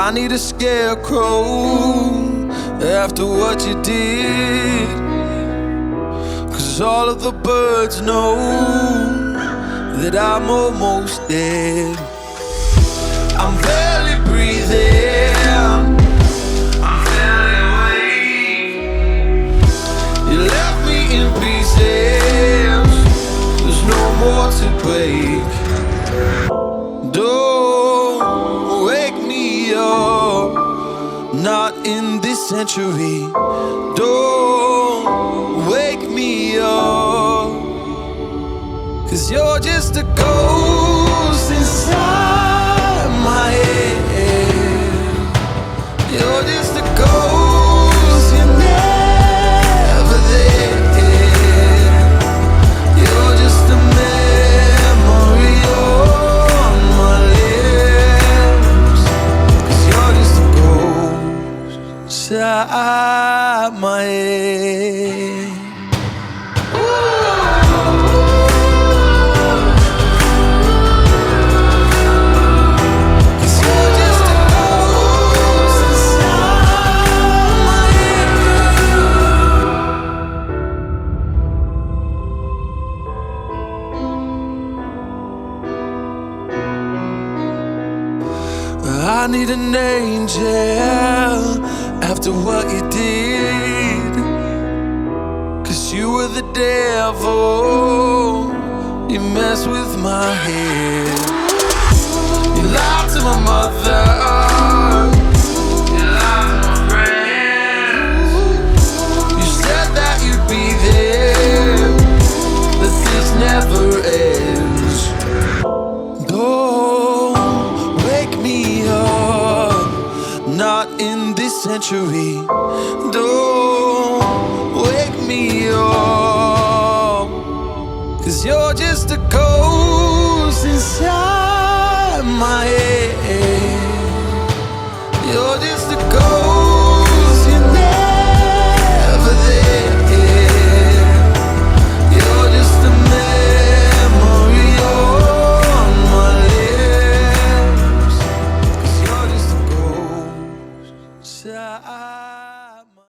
I need a scarecrow after what you did, 'cause all of the birds know that I'm almost dead. I'm barely breathing, I'm barely awake. You left me in pieces, there's no more to break. Don't wake me up, not in this century. Don't wake me up, 'cause you're just a ghost inside my head. You're just a ghost, you're never there. You're just a memory on my lips, 'cause you're just a ghost inside my head. I need an angel after what you did, 'cause you were the devil, you mess with my head. You lied to my mother, you lied to my friends. You said that you'd be there, but this never ends. Don't wake me up, not in this century. Don't wake me up, 'cause you're just a ghost inside my head.